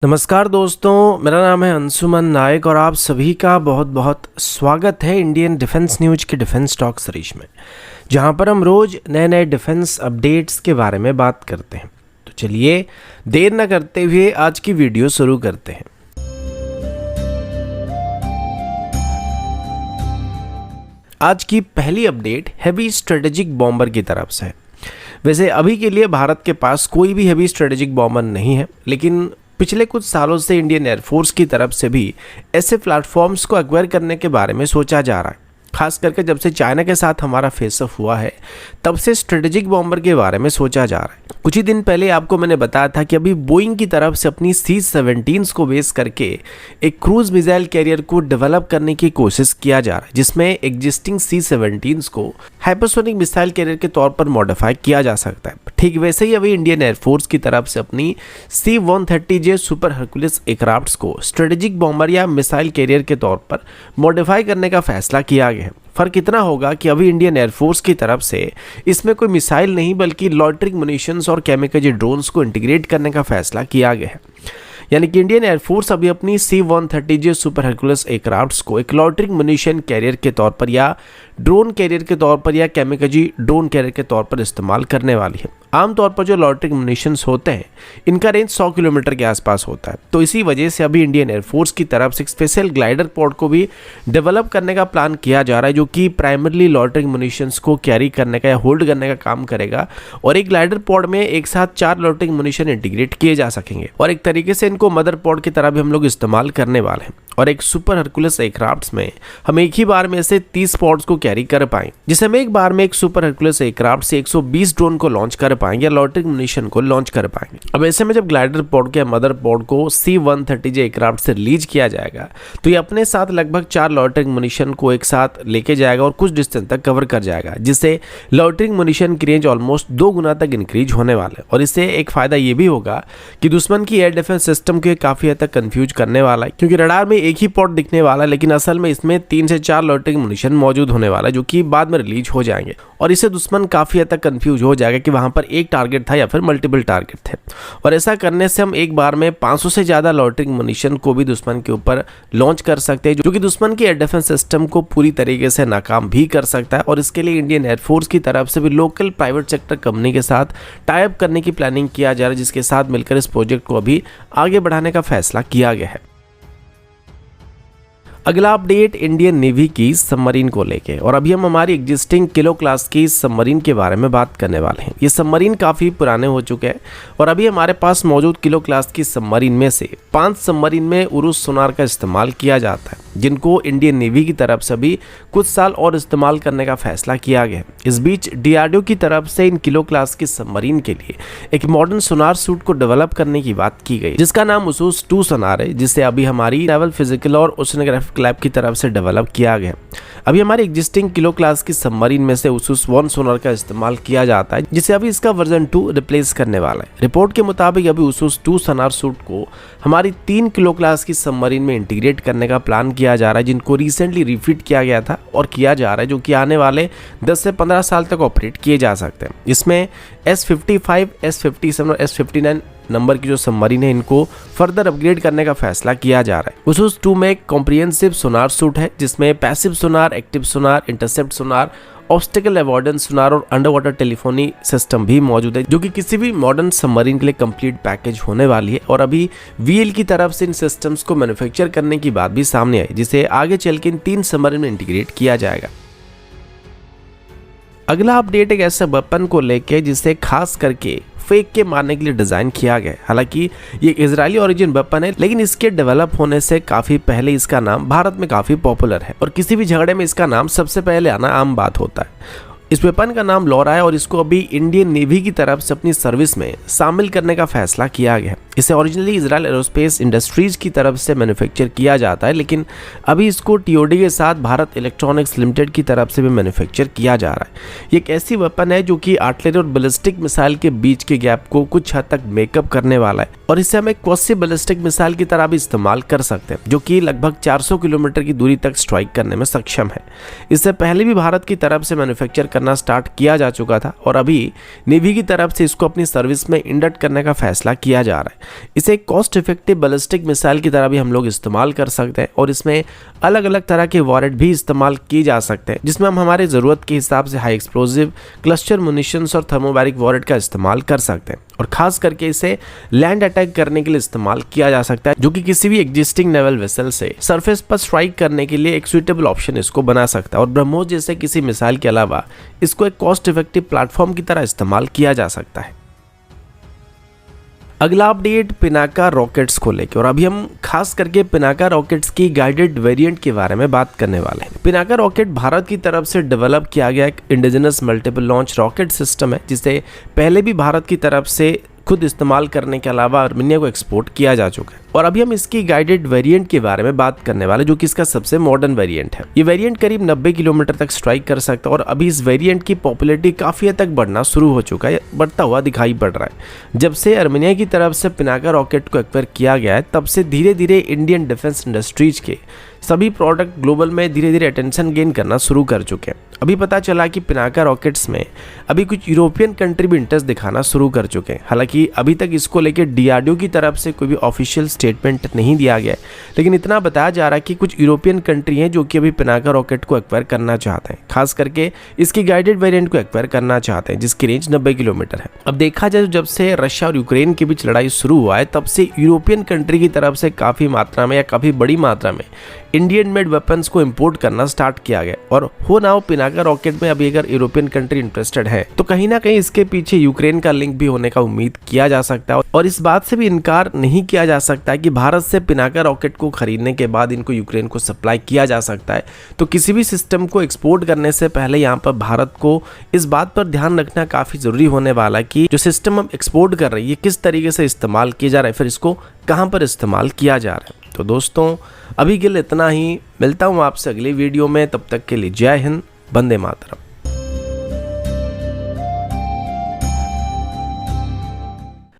नमस्कार दोस्तों, मेरा नाम है अंशुमन नायक और आप सभी का बहुत बहुत स्वागत है इंडियन डिफेंस न्यूज के डिफेंस टॉक सीरीज में, जहां पर हम रोज नए नए डिफेंस अपडेट्स के बारे में बात करते हैं। तो चलिए देर न करते हुए आज की वीडियो शुरू करते हैं। आज की पहली अपडेट हैवी स्ट्रेटेजिक बॉम्बर की तरफ से है। वैसे अभी के लिए भारत के पास कोई भी हैवी स्ट्रेटेजिक बॉम्बर नहीं है, लेकिन पिछले कुछ सालों से इंडियन एयरफोर्स की तरफ से भी ऐसे प्लेटफॉर्म्स को एक्वायर करने के बारे में सोचा जा रहा है। खास करके जब से चाइना के साथ हमारा फेस ऑफ हुआ है, तब से स्ट्रेटेजिक बॉम्बर के बारे में सोचा जा रहा है। कुछ ही दिन पहले आपको मैंने बताया था कि अभी बोइंग की तरफ से अपनी C-17 को बेस करके एक क्रूज मिसाइल कैरियर को डेवलप करने की कोशिश किया जा रहा है, जिसमें एग्जिस्टिंग C-17 को हाइपरसोनिक मिसाइल कैरियर के तौर पर मॉडिफाई किया जा सकता है। ठीक वैसे ही अभी इंडियन एयरफोर्स की तरफ से अपनी C-130J सुपर हरकुलिस एयरक्राफ्ट्स को स्ट्रेटेजिक बॉम्बर या मिसाइल कैरियर के तौर पर मॉडिफाई करने का फैसला किया गया है। फर्क इतना होगा कि अभी इंडियन एयरफोर्स की तरफ से इसमें कोई मिसाइल नहीं बल्कि लॉइटरिंग मुनिशंस और कैमिकाजे ड्रोन्स को इंटीग्रेट करने का फैसला किया गया है। यानी कि इंडियन एयरफोर्स अभी अपनी C-130J सुपर हरकुलिस एयरक्राफ्ट्स को एक लॉइटरिंग मुनिशन कैरियर के तौर पर या ड्रोन कैरियर के तौर पर या कैमिकाजे ड्रोन कैरियर के तौर पर इस्तेमाल करने वाली है। आमतौर पर जो लॉइटरिंग मुनिशंस होते हैं, इनका रेंज 100 किलोमीटर के आसपास होता है। तो इसी वजह से अभी इंडियन एयरफोर्स की तरफ से एक स्पेशल ग्लाइडर पॉड को भी डेवलप करने का प्लान किया जा रहा है, जो कि प्राइमरली लॉइटरिंग मुनिशंस को कैरी करने का या होल्ड करने का काम करेगा। और एक ग्लाइडर पॉड में एक साथ 4 लॉइटरिंग मुनिशन इंटीग्रेट किए जा सकेंगे और एक तरीके से इनको मदर पॉड की तरह भी हम लोग इस्तेमाल करने वाले हैं। और एक सुपर हरकुलिस एयरक्राफ्ट्स में हम एक ही बार में से 30 पॉड्स को कैरी कर पाएंगे, जिसे हम एक बार में एक सुपर हरकुलिस एयरक्राफ्ट से 120 ड्रोन को लॉन्च कर पाएंगे या लॉइटरिंग मुनिशन को लॉन्च कर पाएंगे। अब ऐसे में जब ग्लाइडर पॉड के मदर पॉड को C-130J एयरक्राफ्ट से रिलीज किया जाएगा, तो ये अपने साथ लगभग 4 लॉइटरिंग मुनिशन को एक साथ लेके जाएगा और कुछ डिस्टेंस तक कवर कर जाएगा, जिससे लॉइटरिंग मुनिशन की रेंज ऑलमोस्ट 2 गुना तक इंक्रीज होने वाला है। और इससे एक फायदा ये भी होगा कि दुश्मन की एयर डिफेंस सिस्टम को काफी हद तक कंफ्यूज करने वाला है, क्योंकि रडार में एक ही पॉड दिखने वाला है, लेकिन असल में इसमें 3 से 4 लॉइटरिंग मुनिशन मौजूद होने वाला है, जो कि बाद में रिलीज हो जाएंगे। और इससे दुश्मन काफी हद तक कंफ्यूज हो जाएगा कि वहां पर एक टारगेट था या फिर मल्टीपल टारगेट थे। और ऐसा करने से हम एक बार में 500 से ज्यादा लॉइटरिंग मुनिशन को भी दुश्मन के ऊपर लॉन्च कर सकते हैं, जो कि दुश्मन की एयर डिफेंस सिस्टम को पूरी तरीके से नाकाम भी कर सकता है। और इसके लिए इंडियन एयरफोर्स की तरफ से भी लोकल प्राइवेट सेक्टर कंपनी के साथ टाई अप करने की प्लानिंग किया जा रहा है, जिसके साथ मिलकर इस प्रोजेक्ट को अभी आगे बढ़ाने का फैसला किया गया है। अगला अपडेट इंडियन नेवी की सबमरीन को लेके, और अभी हम हमारी एग्जिस्टिंग किलो क्लास की सबमरीन के बारे में बात करने वाले हैं। ये सबमरीन काफ़ी पुराने हो चुके हैं और अभी हमारे पास मौजूद किलो क्लास की सबमरीन में से 5 सबमरीन में उरुस सोनार का इस्तेमाल किया जाता है, जिनको इंडियन नेवी की तरफ से भी कुछ साल और इस्तेमाल करने का फैसला किया गया है। इस बीच DRDO की तरफ से इन किलो क्लास की सबमरीन के लिए एक मॉडर्न सोनार सूट को डेवलप करने की बात की गई, जिसका नाम उसूस 2 सोनार है, जिसे अभी हमारी नेवल फिजिकल और ओशनोग्राफिक लैब की तरफ से डेवलप किया गया। अभी हमारी एग्जिस्टिंग किलो क्लास की सबमरीन में से उसूस 1 सोनार का इस्तेमाल किया जाता है, जिसे अभी इसका वर्जन 2 रिप्लेस करने वाला है। रिपोर्ट के मुताबिक अभी उसूस 2 सोनार सूट को हमारी 3 किलो क्लास की सबमरीन में इंटीग्रेट करने का प्लान किया जा रहा है, जिनको रिसेंटली रिफिट किया गया था और किया जा रहा है, जो कि आने वाले 10 से 15 साल तक ऑपरेट किए जा सकते हैं। इसमें S55, S57 और S59 नंबर की जो सबमरीन है, इनको फर्दर अपग्रेड करने का फैसला किया जा रहा है। उसूस 2 में एक कॉम्प्रिहेंसिव सोनार सूट है, जिसमें पैसिव सोनार, एक्टिव सोनार, इंटरसेप्ट सोनार, ऑब्स्टेकल अवॉइडेंस सोनार और अंडर वाटर टेलीफोनी सिस्टम भी मौजूद है, जो कि किसी भी मॉडर्न सबमरीन के लिए कंप्लीट पैकेज होने वाली है। और अभी VL की तरफ से इन सिस्टम्स को मैन्युफैक्चर करने की बात भी सामने आई, जिसे आगे चल के इन 3 सबमरीन में इंटीग्रेट किया जाएगा। अगला अपडेट एक ऐसे वेपन को लेके जिसे खास करके फेक के मारने के लिए डिजाइन किया गया है। हालांकि ये इजरायली ओरिजिन वेपन है, लेकिन इसके डेवलप होने से काफी पहले इसका नाम भारत में काफी पॉपुलर है और किसी भी झगड़े में इसका नाम सबसे पहले आना आम बात होता है। इस वेपन का नाम लॉरा है और इसको अभी इंडियन नेवी की तरफ से अपनी सर्विस में शामिल करने का फैसला किया गया है। इसे ओरिजिनली इजरायल एरोस्पेस इंडस्ट्रीज की तरफ से मैन्युफैक्चर किया जाता है, लेकिन अभी इसको TOD के साथ भारत इलेक्ट्रॉनिक्स लिमिटेड की तरफ से भी मैन्युफैक्चर किया जा रहा है। ये एक ऐसी वेपन है जो कि आर्टिलरी और बैलिस्टिक मिसाइल के बीच के गैप को कुछ हद तक मेकअप करने वाला है। और इसे हम एक क्वासी बैलिस्टिक मिसाइल की तरह भी इस्तेमाल कर सकते हैं, जो कि लगभग 400 किलोमीटर की दूरी तक स्ट्राइक करने में सक्षम है। इससे पहले भी भारत की तरफ से मैन्युफैक्चर करना स्टार्ट किया जा चुका था और अभी नेवी की तरफ से इसको अपनी सर्विस में इंडक्ट करने का फैसला किया जा रहा है। इसे एक कॉस्ट इफेक्टिव बैलिस्टिक मिसाइल की तरह भी हम लोग इस्तेमाल कर सकते हैं और इसमें अलग अलग तरह के वॉरेट भी इस्तेमाल किए जा सकते हैं, जिसमें हम हमारे ज़रूरत के हिसाब से हाई एक्सप्लोजिव, क्लस्टर मुनिशंस और थर्मोबैरिक वॉरेट का इस्तेमाल कर सकते हैं। और खास करके इसे लैंड अटैक करने के लिए इस्तेमाल किया जा सकता है, जो कि किसी भी एग्जिस्टिंग नेवल वेसल से सरफेस पर स्ट्राइक करने के लिए एक सुइटेबल ऑप्शन इसको बना सकता है। और ब्रह्मोस जैसे किसी मिसाइल के अलावा इसको एक कॉस्ट इफेक्टिव प्लेटफॉर्म की तरह इस्तेमाल किया जा सकता है। अगला अपडेट पिनाका रॉकेट्स को लेकर, और अभी हम खास करके पिनाका रॉकेट्स की गाइडेड वेरिएंट के बारे में बात करने वाले हैं। पिनाका रॉकेट भारत की तरफ से डेवलप किया गया एक indigenous multiple launch rocket system है, जिसे पहले भी भारत की तरफ से खुद इस्तेमाल करने के अलावा आर्मीनिया को एक्सपोर्ट किया जा चुका है। और अभी हम इसकी गाइडेड वेरिएंट के बारे में बात करने वाले, जो कि इसका सबसे मॉडर्न वेरिएंट है। ये वेरिएंट करीब 90 किलोमीटर तक स्ट्राइक कर सकता है और अभी इस वेरिएंट की पॉपुलैरिटी काफ़ी हद तक बढ़ना शुरू हो चुका है, बढ़ता हुआ दिखाई पड़ रहा है। जब से आर्मीनिया की तरफ से पिनाका रॉकेट को एक्वायर किया गया है, तब से धीरे धीरे इंडियन डिफेंस इंडस्ट्रीज के सभी प्रोडक्ट ग्लोबल में धीरे धीरे अटेंशन गेन करना शुरू कर चुके हैं। अभी पता चला कि पिनाका रॉकेट्स में अभी कुछ यूरोपियन कंट्री भी इंटरेस्ट दिखाना शुरू कर चुके हैं। हालांकि अभी तक इसको लेकर डीआरडीओ की तरफ से कोई भी ऑफिशियल स्टेटमेंट नहीं दिया गया है, लेकिन इतना बताया जा रहा है कि कुछ यूरोपियन कंट्री हैं जो कि अभी पिनाका रॉकेट को एक्वायर करना चाहते हैं, खास करके इसकी गाइडेड वेरिएंट को एक्वायर करना चाहते हैं, जिसकी रेंज 90 किलोमीटर है। अब देखा जाए, जब से रशिया और यूक्रेन के बीच लड़ाई शुरू हुआ है, तब से यूरोपियन कंट्री की तरफ से काफ़ी मात्रा में या काफ़ी बड़ी मात्रा में इंडियन मेड वेपन्स को इंपोर्ट करना स्टार्ट किया गया। और हो ना हो पिनाका रॉकेट में अभी अगर यूरोपियन कंट्री इंटरेस्टेड है, तो कहीं ना कहीं इसके पीछे यूक्रेन का लिंक भी होने का उम्मीद किया जा सकता है। और इस बात से भी इनकार नहीं किया जा सकता है कि भारत से पिनाका रॉकेट को खरीदने के बाद इनको यूक्रेन को सप्लाई किया जा सकता है। तो किसी भी सिस्टम को एक्सपोर्ट करने से पहले यहाँ पर भारत को इस बात पर ध्यान रखना काफ़ी ज़रूरी होने वाला है कि जो सिस्टम हम एक्सपोर्ट कर रहे हैं, ये किस तरीके से इस्तेमाल किया जा रहा है, फिर इसको कहाँ पर इस्तेमाल किया जा रहा है। तो दोस्तों, अभी के लिए इतना ही। मिलता हूँ आपसे अगली वीडियो में, तब तक के लिए जय हिंद, वंदे मातरम।